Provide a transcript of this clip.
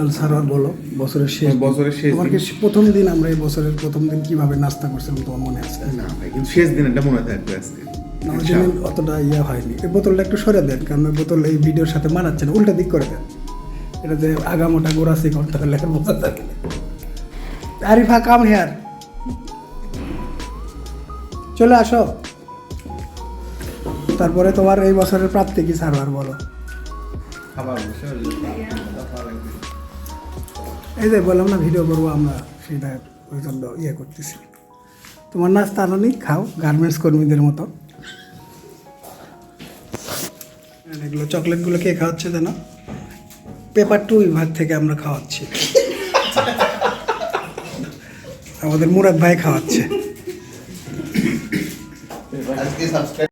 ইফতার server বলো, বছরের শেষ তোমার কি প্রথম দিন আমরা এই বছরের প্রথম দিন কিভাবে নাস্তা করছিলাম তোমার মনে আছে? না ভাই, কিন্তু শেষ দিনটা মনে থাকবে আজকে। না, ওই দিন অতটা ইয়ে হয়নি। এই বোতলটা একটু সরে দেন, কারণ ওই বোতল এই ভিডিওর সাথে মানাচ্ছে না, উল্টা দিক করে দেন। এটা যে আগামোটা গোড়াছি করতে হলে বোঝা থাকে। আরিফা কাম হেয়ার, চলে আসো। তারপরে তোমার এই বছরের প্রাপ্তি কি সার্ভার বলো? এই যে বললাম না ভিডিও করবো আমরা, সেটা ওই জন্য ইয়ে করতেছি। তোমার নাস্তা আনো নি, খাও গার্মেন্টস কর্মীদের মতো। এগুলো চকলেটগুলো কে খাওয়াচ্ছে যেন? পেপার টু বিভাগ থেকে আমরা খাওয়াচ্ছি, আমাদের মুরাদ ভাই খাওয়াচ্ছে।